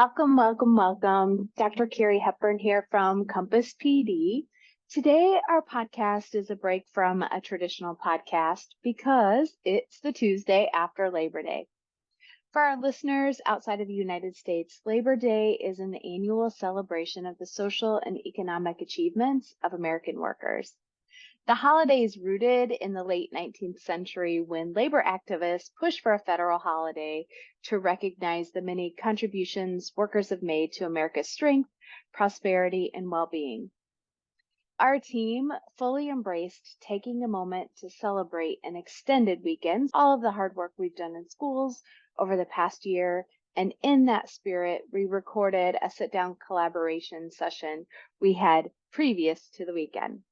Welcome. Dr. Carrie Hepburn here from Compass PD. Today, our podcast is a break from a traditional podcast because it's the Tuesday after Labor Day. For our listeners outside of the United States, Labor Day is an annual celebration of the social and economic achievements of American workers. The holiday is rooted in the late 19th century when labor activists pushed for a federal holiday to recognize the many contributions workers have made to America's strength, prosperity, and well-being. Our team fully embraced taking a moment to celebrate an extended weekend, all of the hard work we've done in schools over the past year. And in that spirit, we recorded a sit-down collaboration session we had previous to the weekend.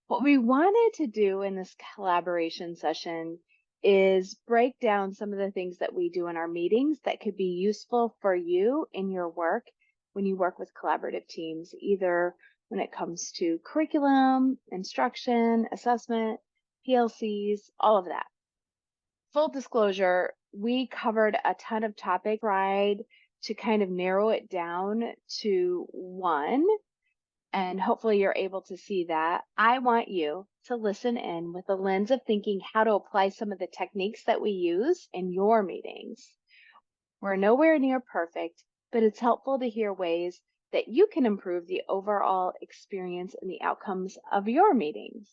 What we wanted to do in this collaboration session is break down some of the things that we do in our meetings that could be useful for you in your work when you work with collaborative teams, either when it comes to curriculum, instruction, assessment, PLCs, all of that. Full disclosure, we covered a ton of topics, tried to kind of narrow it down to one. And hopefully you're able to see that. I want you to listen in with the lens of thinking how to apply some of the techniques that we use in your meetings. We're nowhere near perfect, but it's helpful to hear ways that you can improve the overall experience and the outcomes of your meetings.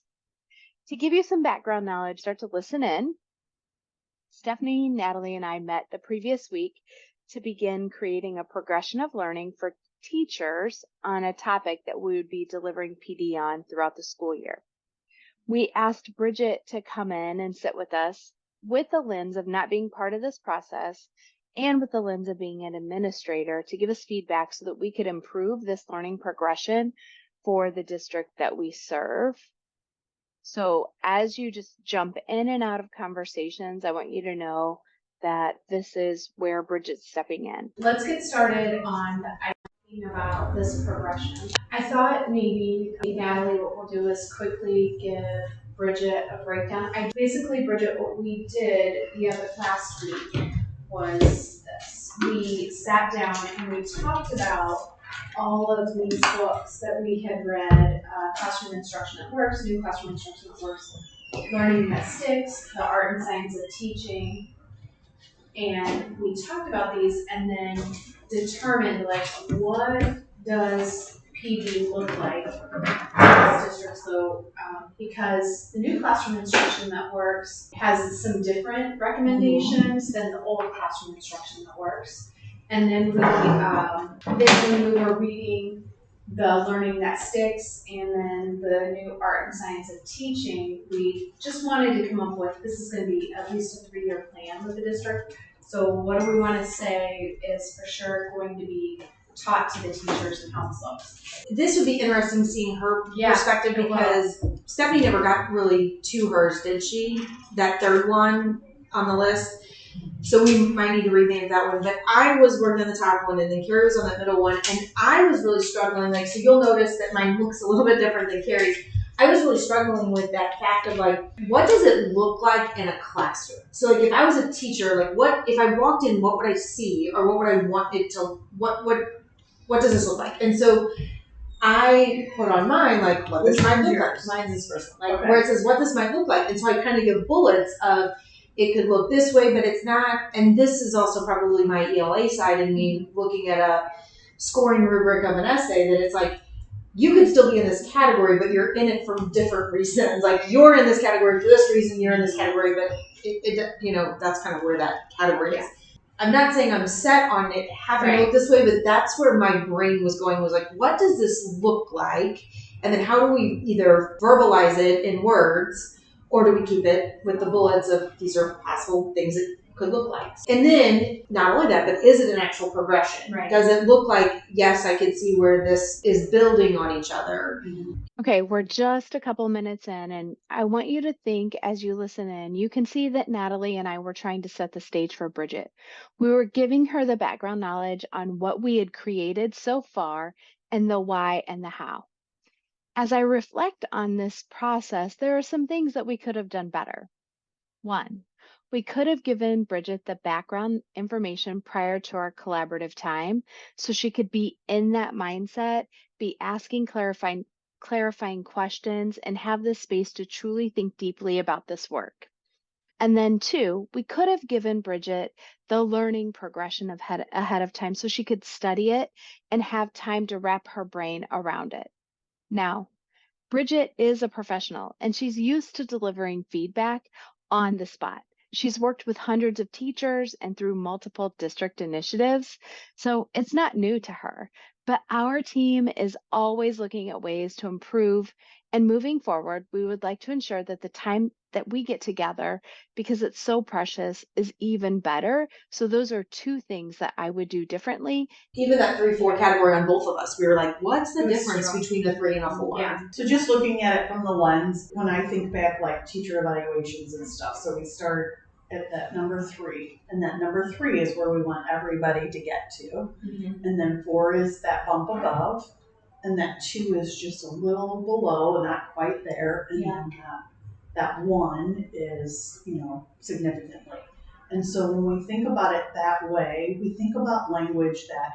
To give you some background knowledge, start to listen in. Stephanie, Natalie, and I met the previous week to begin creating a progression of learning for teachers on a topic that we would be delivering PD on throughout the school year. We asked Bridget to come in and sit with us with the lens of not being part of this process and with the lens of being an administrator to give us feedback so that we could improve this learning progression for the district that we serve. So as you just jump in and out of conversations, I want you to know that this is where Bridget's stepping in. Let's get started on about this progression. I thought maybe, Natalie, what we'll do is quickly give Bridget a breakdown. Basically, Bridget, what we did the other last week was this. We sat down and we talked about all of these books that we had read, Classroom Instruction That Works, New Classroom Instruction That Works, Learning That Sticks, The Art and Science of Teaching, and we talked about these and then determined what does PD look like in this district. So because the new classroom instruction that works has some different recommendations than the old classroom instruction that works. And then when we were reading the Learning That Sticks and then the new Art and Science of Teaching, we just wanted to come up with, this is going to be at least a 3-year plan with the district. So what do we want to say is for sure going to be taught to the teachers and how this looks? This would be interesting seeing her perspective because Stephanie never got really to hers, did she? That third one on the list. So we might need to revamp that one. But I was working on the top one and then Carrie was on that middle one. And I was really struggling. So you'll notice that mine looks a little bit different than Carrie's. I was really struggling with that fact of what does it look like in a classroom? So if I was a teacher, what if I walked in, what would I see? Or what would I want it to, what does this look like? And so I put on mine, what this might look like. Mine's this first one. Where it says what this might look like. And so I kind of give bullets of, it could look this way, but it's not. And this is also probably my ELA side and me looking at a scoring rubric of an essay that it's you could still be in this category, but you're in it for different reasons. You're in this category for this reason, you're in this category, but that's kind of where that category is. I'm not saying I'm set on it having to look this way, but that's where my brain was going, was what does this look like? And then how do we either verbalize it in words, or do we keep it with the bullets of these are possible things it could look like? And then, not only that, but is it an actual progression? Right. Does it look like, yes, I can see where this is building on each other? Mm-hmm. Okay, we're just a couple minutes in, and I want you to think as you listen in. You can see that Natalie and I were trying to set the stage for Bridget. We were giving her the background knowledge on what we had created so far and the why and the how. As I reflect on this process, there are some things that we could have done better. One, We could have given Bridget the background information prior to our collaborative time so she could be in that mindset, be asking clarifying questions, and have the space to truly think deeply about this work. And then two, we could have given Bridget the learning progression ahead of time so she could study it and have time to wrap her brain around it. Now, Bridget is a professional and she's used to delivering feedback on the spot. She's worked with hundreds of teachers and through multiple district initiatives, so it's not new to her. But our team is always looking at ways to improve. And moving forward, we would like to ensure that the time that we get together, because it's so precious, is even better. So those are two things that I would do differently. Even that 3-4 category on both of us, we were like, what's the difference between a 3 and a 4? Yeah. So just looking at it from the lens, when I think back like teacher evaluations and stuff, so we start at that number 3, and that number 3 is where we want everybody to get to. Mm-hmm. And then 4 is that bump above, and that 2 is just a little below, not quite there, and then that 1 is, significantly. And so when we think about it that way, we think about language that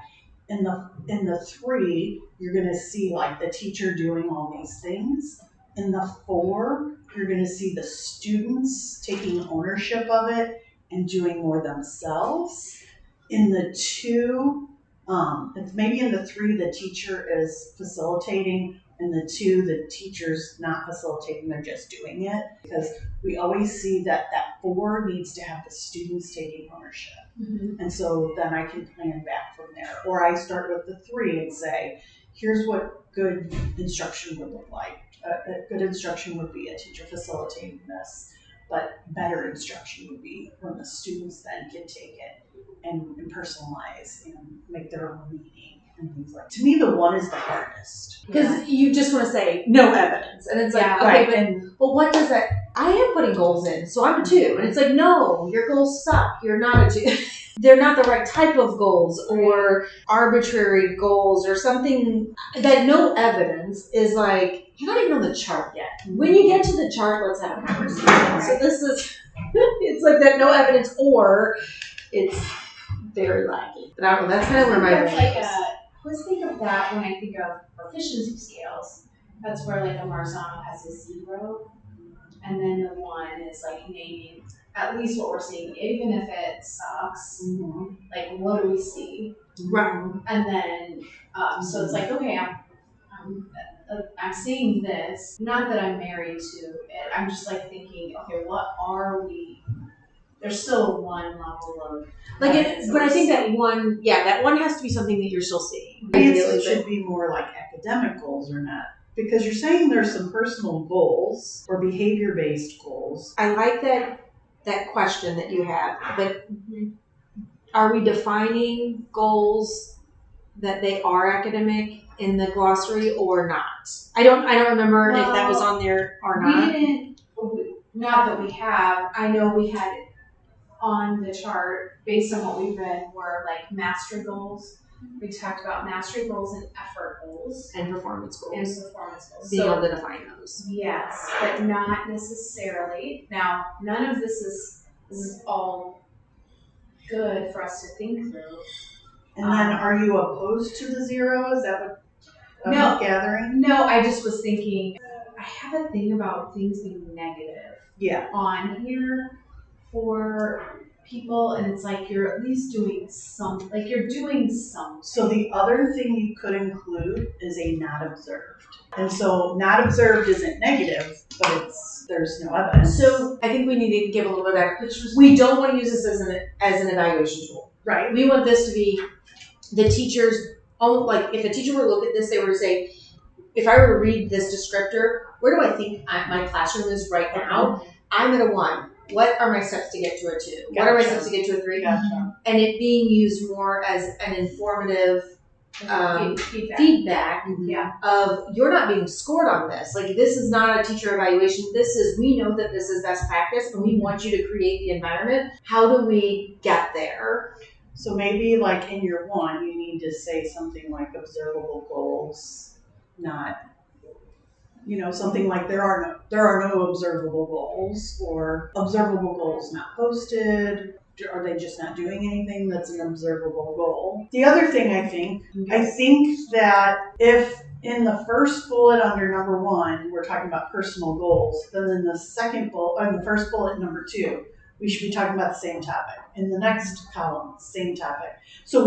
in the 3, you're going to see like the teacher doing all these things. In the 4, you're going to see the students taking ownership of it and doing more themselves. In the 2, it's maybe in the 3, the teacher is facilitating. In the 2, the teacher's not facilitating, they're just doing it. Because we always see that 4 needs to have the students taking ownership. Mm-hmm. And so then I can plan back from there. Or I start with the 3 and say, here's what good instruction would look like. Good instruction would be a teacher facilitating this, but better instruction would be when the students then can take it and personalize and make their own meaning and things like that. To me, the 1 is the hardest. Because you just want to say no evidence. And it's like, okay, right. but what does that, I am putting goals in, so I'm a 2. And it's like, no, your goals suck. You're not a 2. They're not the right type of goals or arbitrary goals or something that no evidence is like, you're not even on the chart yet. When you get to the chart, let's have a conversation. Right. So this is, it's like that no evidence or it's very laggy. But I don't know, that's kind of where my brain is. I always think of that when I think of proficiency scales. That's where like a Marzano has a 0, and then the 1 is like naming at least what we're seeing, even if it sucks. Mm-hmm. Like what do we see? Right. And then so it's like, okay, I'm seeing this. Not that I'm married to it. I'm just like thinking, okay, what are we? There's still one level of like it, but I think that 1, that 1 has to be something that you're still seeing. Maybe it should be more like academic goals or not. Because you're saying there's some personal goals or behavior-based goals. I like that question that you have, but are we defining goals that they are academic in the glossary or not? I don't remember if that was on there or not. We didn't, not that we have. I know we had on the chart, based on what we read, were like mastery goals. We talked about mastery goals and effort goals. And performance goals. Being able to define those. Yes, but not necessarily. Now, none of this is all good for us to think through. And then are you opposed to the 0? Is that what I'm gathering? No, I just was thinking, I have a thing about things being negative on here for people, and it's like you're at least doing something. Like you're doing something. So the other thing you could include is a not observed. And so not observed isn't negative, but there's no evidence. So I think we need to give a little bit of that. We don't want to use this as an evaluation tool. Right. We want this to be the teacher's own, like if a teacher were to look at this, they were to say, if I were to read this descriptor, where do I think my classroom is right now? I'm at a 1. What are my steps to get to a 2? Gotcha. What are my steps to get to a 3? Gotcha. And it being used more as an informative feedback of you're not being scored on this. Like this is not a teacher evaluation. We know that this is best practice and we want you to create the environment. How do we get there? So maybe like in your 1, you need to say something like observable goals, not something like there are no observable goals, or observable goals not posted. Are they just not doing anything that's an observable goal? The other thing I think that if in the first bullet under number 1, we're talking about personal goals, then in the second bullet, in the first bullet, number 2, we should be talking about the same topic. In the next column, same topic. So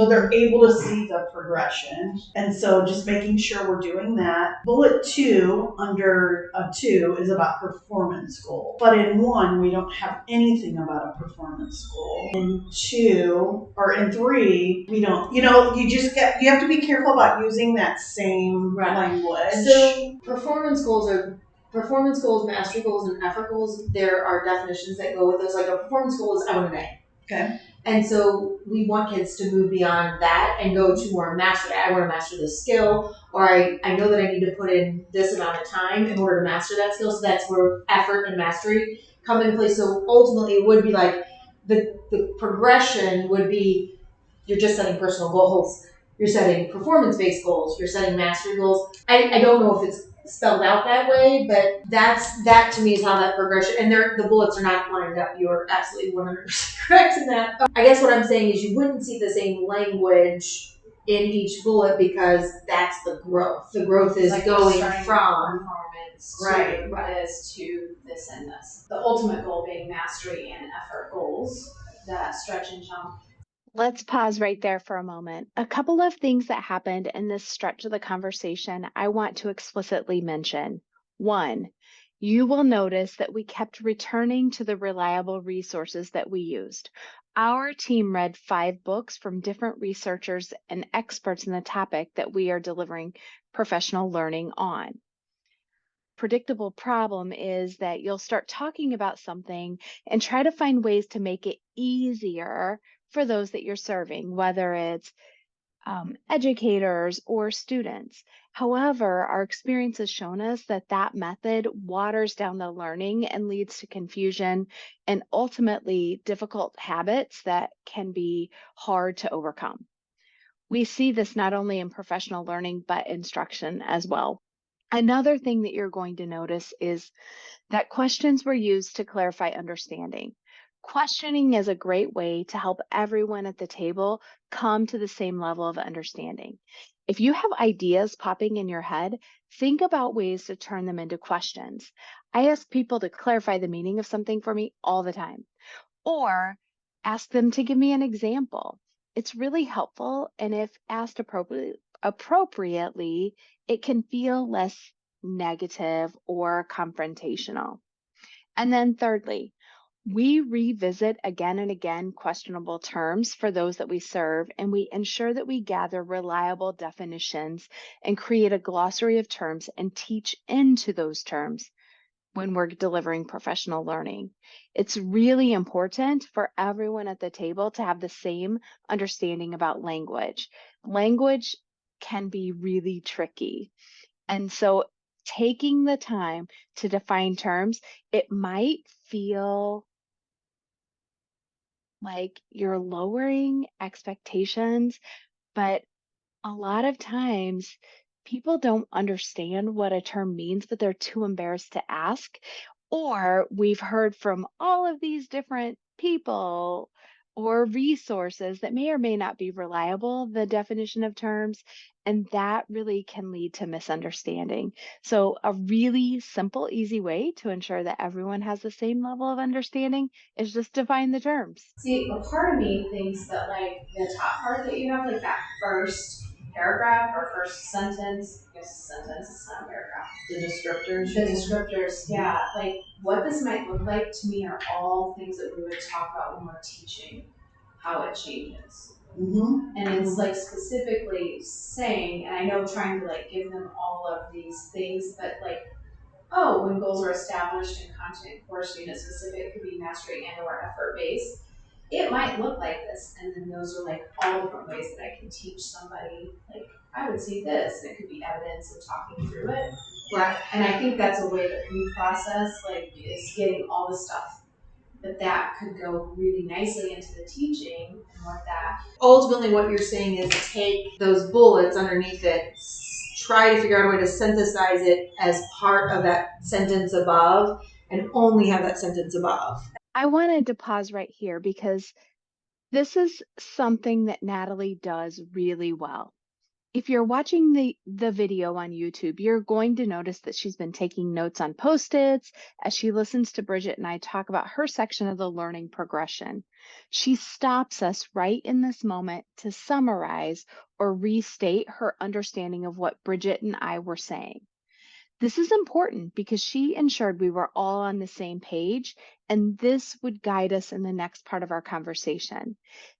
they're able to see the progression. And so just making sure we're doing that. Bullet 2 under 2 is about performance goals. But in 1, we don't have anything about a performance goal. In 2 or in 3, we don't, you have to be careful about using that same language. So performance goals, mastery goals, and effort goals. There are definitions that go with those. Like a performance goal is I want an A. Okay. And so we want kids to move beyond that and go to more mastery. I want to master this skill, or I know that I need to put in this amount of time in order to master that skill. So that's where effort and mastery come into play. So ultimately it would be like the progression would be you're just setting personal goals. You're setting performance-based goals. You're setting mastery goals. I don't know if it's spelled out that way, but that to me is how that progression, and the bullets are not lined up. You're absolutely 100% correct in that. I guess what I'm saying is you wouldn't see the same language in each bullet because that's the growth. The growth is like going from performance right. this to this and this. The ultimate goal being mastery and effort goals that stretch and jump. Let's pause right there for a moment. A couple of things that happened in this stretch of the conversation I want to explicitly mention. 1, you will notice that we kept returning to the reliable resources that we used. Our team read 5 books from different researchers and experts in the topic that we are delivering professional learning on. Predictable problem is that you'll start talking about something and try to find ways to make it easier for those that you're serving, whether it's educators or students. However, our experience has shown us that that method waters down the learning and leads to confusion and ultimately difficult habits that can be hard to overcome. We see this not only in professional learning, but instruction as well. Another thing that you're going to notice is that questions were used to clarify understanding. Questioning is a great way to help everyone at the table come to the same level of understanding. If you have ideas popping in your head, think about ways to turn them into questions. I ask people to clarify the meaning of something for me all the time, or ask them to give me an example. It's really helpful, and if asked appropriately, it can feel less negative or confrontational. And then thirdly, we revisit again and again questionable terms for those that we serve, and we ensure that we gather reliable definitions and create a glossary of terms and teach into those terms when we're delivering professional learning. It's really important for everyone at the table to have the same understanding about language. Language can be really tricky. And so taking the time to define terms, it might feel like you're lowering expectations, but a lot of times people don't understand what a term means, but they're too embarrassed to ask. Or we've heard from all of these different people or resources that may or may not be reliable, the definition of terms, and that really can lead to misunderstanding. So, a really simple, easy way to ensure that everyone has the same level of understanding is just define the terms. See, a part of me thinks that like the top part that you have, like that first paragraph or first sentence, I guess sentence, it's not a paragraph. The descriptors, yeah. Like what this might look like to me are all things that we would talk about when we're teaching how it changes. Mm-hmm. And it's like specifically saying, and I know trying to like give them all of these things, but like, oh, when goals are established and content course unit specific, could be mastery and or effort based. It might look like this, and then those are like all different ways that I can teach somebody. Like I would see this, and it could be evidence and talking through it. Right. And I think that's a way that we process like is getting all the stuff. But that could go really nicely into the teaching and what that. Ultimately, what you're saying is take those bullets underneath it, try to figure out a way to synthesize it as part of that sentence above and only have that sentence above. I wanted to pause right here because this is something that Natalie does really well. If you're watching the video on YouTube, you're going to notice that she's been taking notes on Post-its as she listens to Bridget and I talk about her section of the learning progression. She stops us right in this moment to summarize or restate her understanding of what Bridget and I were saying. This is important because she ensured we were all on the same page, and this would guide us in the next part of our conversation.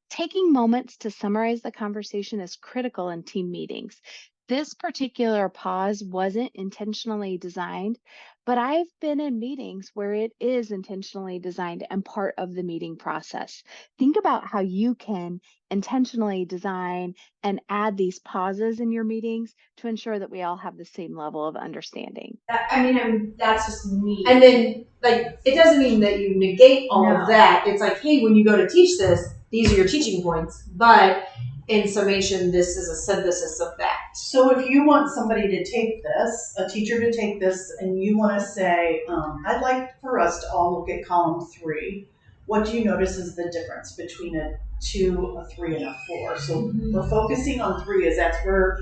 Taking moments to summarize the conversation is critical in team meetings. This particular pause wasn't intentionally designed, but I've been in meetings where it is intentionally designed and part of the meeting process. Think about how you can intentionally design and add these pauses in your meetings to ensure that we all have the same level of understanding. That's just me. And then, like, it doesn't mean that you negate all of that. It's like, hey, when you go to teach this, these are your teaching points. But in summation, this is a synthesis of that. So if you want somebody to take this, a teacher to take this, and you want to say, I'd like for us to all look at column 3, what do you notice is the difference between a 2, a 3, and a 4? So we're focusing on 3 as that's where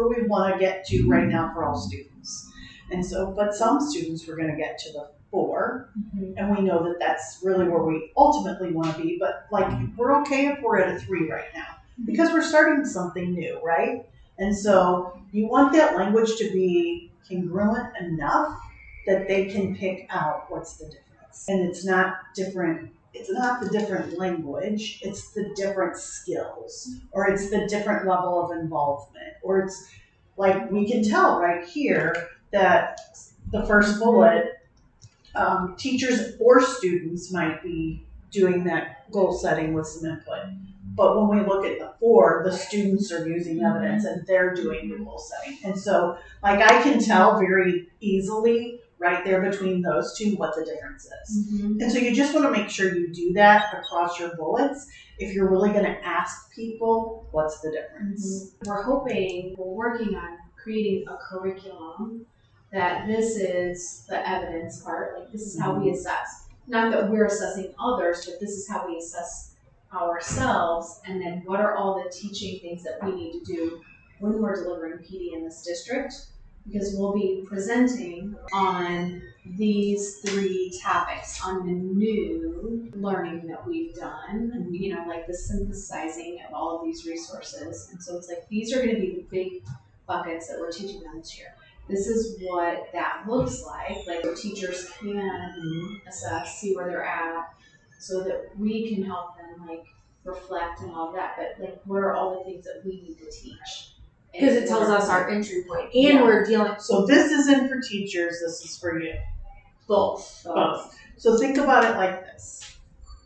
we want to get to right now for all students. And so, but some students we're going to get to the 4, and we know that that's really where we ultimately want to be, but like we're okay if we're at a 3 right now because we're starting something new, right? And so you want that language to be congruent enough that they can pick out what's the difference. And it's not different. It's not the different language. It's the different skills, or it's the different level of involvement, or it's like we can tell right here that the first bullet, teachers or students might be doing that goal setting with some input. But when we look at the 4, the students are using evidence and they're doing the goal setting. And so, like, I can tell very easily right there between those two what the difference is. And so you just want to make sure you do that across your bullets if you're really going to ask people what's the difference. We're working on creating a curriculum that this is the evidence part, like this is how we assess. Not that we're assessing others, but this is how we assess ourselves, and then what are all the teaching things that we need to do when we're delivering PD in this district, because we'll be presenting on these 3 topics on the new learning that we've done, like the synthesizing of all of these resources. And so it's like, these are going to be the big buckets that we're teaching them this year. This is what that looks like teachers can assess, see where they're at, so that we can help them reflect and all of that. But what are all the things that we need to teach? Because it tells us our entry point, and we're dealing. So this isn't for teachers. This is for you. Both. So think about it like this: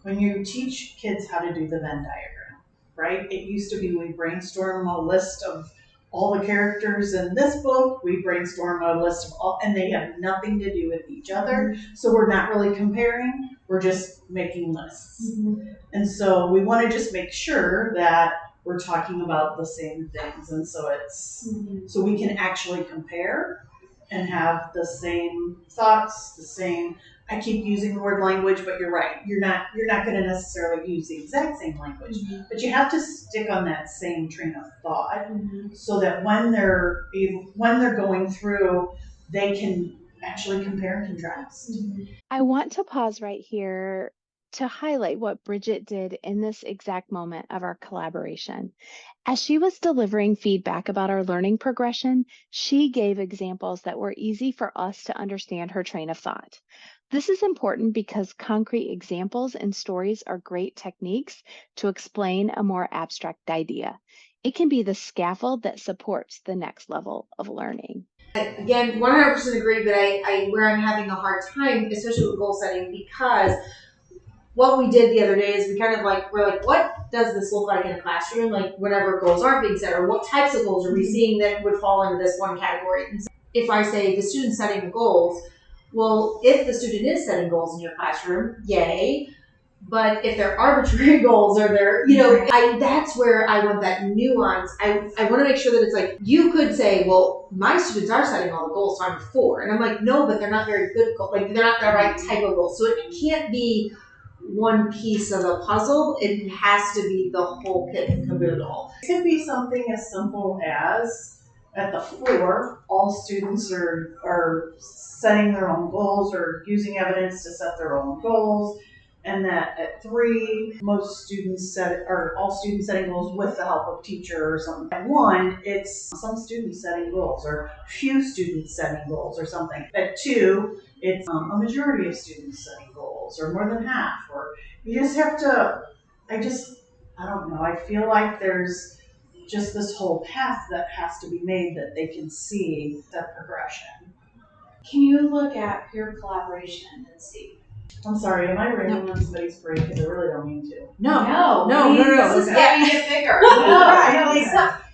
when you teach kids how to do the Venn diagram, right? It used to be we brainstorm a list of all the characters in this book. We brainstorm a list of all, and they have nothing to do with each other. So we're not really comparing. We're just making lists. And so we want to just make sure that we're talking about the same things. And so it's, so we can actually compare and have the same thoughts, the same, I keep using the word language, but you're right. You're not going to necessarily use the exact same language, but you have to stick on that same train of thought so that when they're going through, they can actually compare and contrast. I want to pause right here to highlight what Bridget did in this exact moment of our collaboration. As she was delivering feedback about our learning progression, she gave examples that were easy for us to understand her train of thought. This is important because concrete examples and stories are great techniques to explain a more abstract idea. It can be the scaffold that supports the next level of learning. Again, 100% agree, but where I'm having a hard time, especially with goal setting, because what we did the other day is we're like, what does this look like in a classroom? Like, whatever goals aren't being set, or what types of goals are we seeing that would fall into this one category? And so if I say the student's setting the goals, well, if the student is setting goals in your classroom, yay. But if they're arbitrary goals or they're, that's where I want that nuance. I want to make sure that it's like, you could say, well, my students are setting all the goals, so I'm 4. And I'm like, no, but they're not very good goals. Like, they're not the right type of goals. So it can't be one piece of a puzzle. It has to be the whole kit and caboodle. It could be something as simple as at the 4, all students are setting their own goals or using evidence to set their own goals. And that at 3, most students all students setting goals with the help of teacher or something. At 1, it's some students setting goals or few students setting goals or something. At 2, it's a majority of students setting goals or more than half. Or you just have to, I don't know, I feel like there's just this whole path that has to be made that they can see the progression. Can you look at peer collaboration and see? I'm sorry, am I raining on somebody's parade? Because I really don't mean to. No. This is getting it bigger.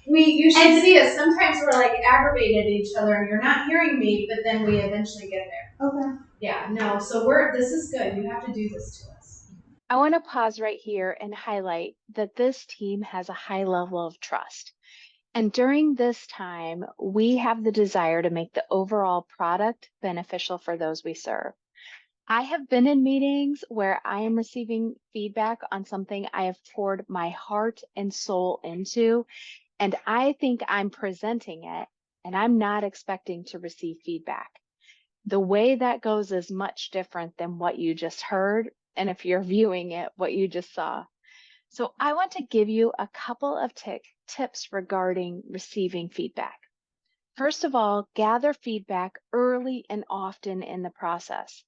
You should see us. Sometimes we're like aggravated at each other and you're not hearing me, but then we eventually get there. Okay. Yeah, no, so this is good. You have to do this to us. I want to pause right here and highlight that this team has a high level of trust. And during this time, we have the desire to make the overall product beneficial for those we serve. I have been in meetings where I am receiving feedback on something I have poured my heart and soul into, and I think I'm presenting it, and I'm not expecting to receive feedback. The way that goes is much different than what you just heard, and if you're viewing it, what you just saw. So I want to give you a couple of tips regarding receiving feedback. First of all, gather feedback early and often in the process.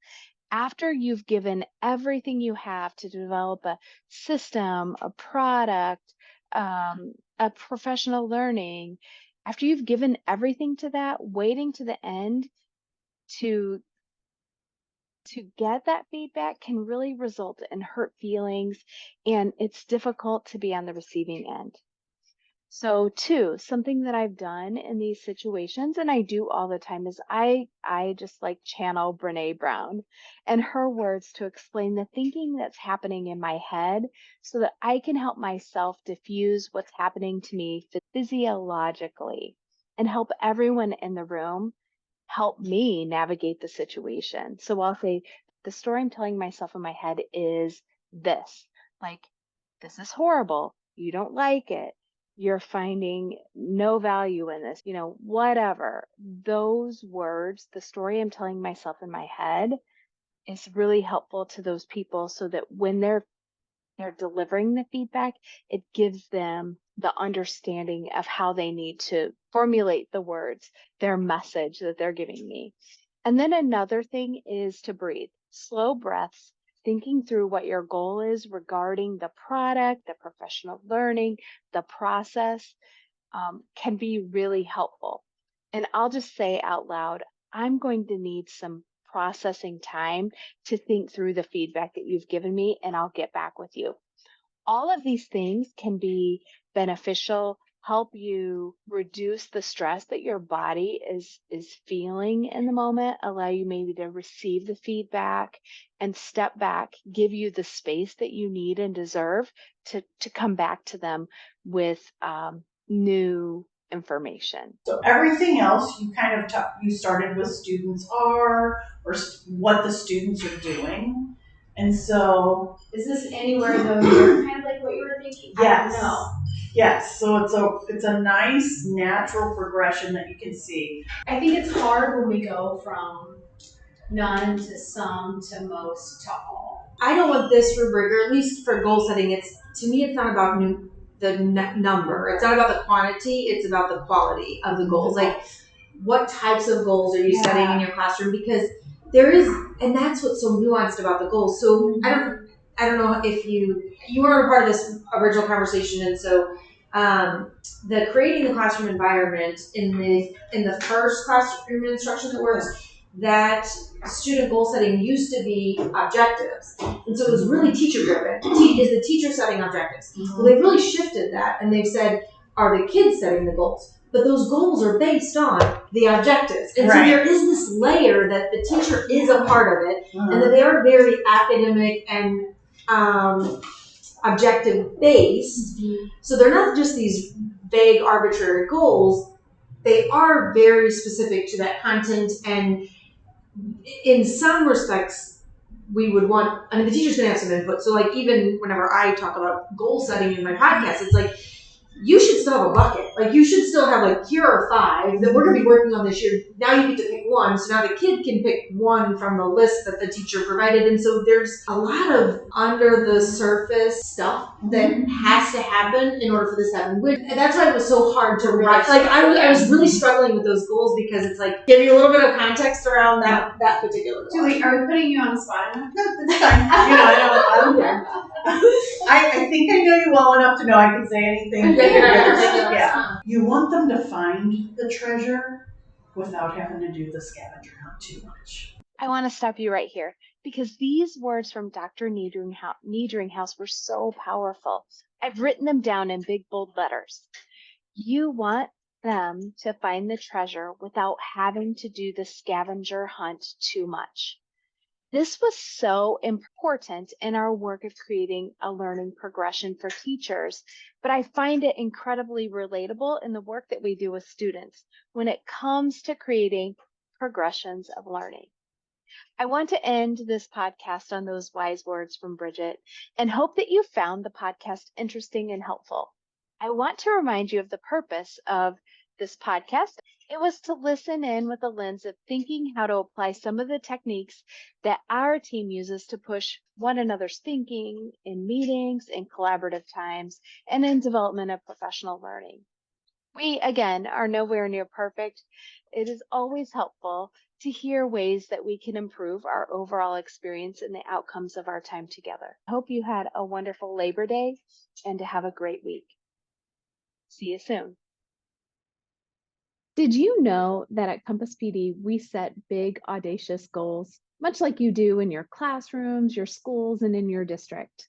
After you've given everything you have to develop a system, a product, a professional learning, after you've given everything to that, waiting to the end to get that feedback can really result in hurt feelings, and it's difficult to be on the receiving end. So 2, something that I've done in these situations, and I do all the time, is I just like channel Brene Brown and her words to explain the thinking that's happening in my head so that I can help myself diffuse what's happening to me physiologically and help everyone in the room help me navigate the situation. So I'll say, the story I'm telling myself in my head is this, like, this is horrible. You don't like it. You're finding no value in this, whatever. Those words, the story I'm telling myself in my head is really helpful to those people so that when they're delivering the feedback, it gives them the understanding of how they need to formulate the words, their message that they're giving me. And then another thing is to breathe, slow breaths, thinking through what your goal is regarding the product, the professional learning, the process, can be really helpful. And I'll just say out loud, I'm going to need some processing time to think through the feedback that you've given me, and I'll get back with you. All of these things can be beneficial, help you reduce the stress that your body is feeling in the moment, allow you maybe to receive the feedback and step back, give you the space that you need and deserve to come back to them with new information. So everything else you kind of you started with students or what the students are doing. And so, is this anywhere though you're kind of like what you were thinking? Yes. I don't know. Yes. So it's a nice natural progression that you can see. I think it's hard when we go from none to some to most to all. I don't want this rubric, or at least for goal setting, to me it's not about the number. It's not about the quantity, it's about the quality of the goals. Like, what types of goals are you setting in your classroom? Because there is, and that's what's so nuanced about the goals. So I don't know if you weren't a part of this original conversation, and so the creating the classroom environment in the first classroom instruction that works, that student goal setting used to be objectives. And so it was really teacher driven. Is the teacher setting objectives? Well, they've really shifted that and they've said, are the kids setting the goals? But those goals are based on the objectives. And so there is this layer that the teacher is a part of it and that they are very academic and objective based. So they're not just these vague, arbitrary goals. They are very specific to that content, and in some respects, we would want, I mean, the teacher's gonna have some input. So like, even whenever I talk about goal setting in my podcast, it's like, you should still have a bucket. Like, you should still have, like, here are 5 that we're going to be working on this year. Now you get to pick one. So now the kid can pick one from the list that the teacher provided. And so there's a lot of under the surface stuff that has to happen in order for this to happen. And that's why it was so hard to write. Like, I was really struggling with those goals because it's like, give you a little bit of context around that particular goal. Julie, are we putting you on the spot enough? No, that's fine. I don't care. I think I know you well enough to know I can say anything. Yeah. You want them to find the treasure without having to do the scavenger hunt too much. I want to stop you right here because these words from Dr. Niederinghaus were so powerful. I've written them down in big, bold letters. You want them to find the treasure without having to do the scavenger hunt too much. This was so important in our work of creating a learning progression for teachers, but I find it incredibly relatable in the work that we do with students when it comes to creating progressions of learning. I want to end this podcast on those wise words from Bridget and hope that you found the podcast interesting and helpful. I want to remind you of the purpose of this podcast. It was to listen in with a lens of thinking how to apply some of the techniques that our team uses to push one another's thinking in meetings, in collaborative times, and in development of professional learning. We, again, are nowhere near perfect. It is always helpful to hear ways that we can improve our overall experience and the outcomes of our time together. I hope you had a wonderful Labor Day and to have a great week. See you soon. Did you know that at Compass PD, we set big, audacious goals, much like you do in your classrooms, your schools, and in your district?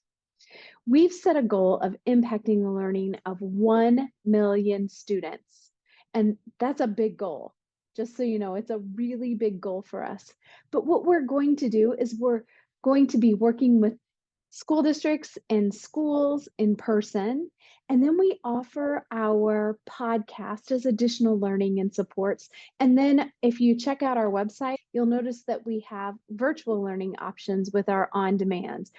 We've set a goal of impacting the learning of 1 million students, and that's a big goal. Just so you know, it's a really big goal for us. But what we're going to do is we're going to be working with school districts and schools in person. And then we offer our podcast as additional learning and supports. And then if you check out our website, you'll notice that we have virtual learning options with our on-demand.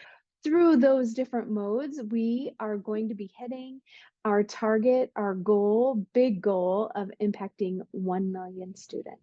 Through those different modes, we are going to be hitting our target, our goal, big goal of impacting 1 million students.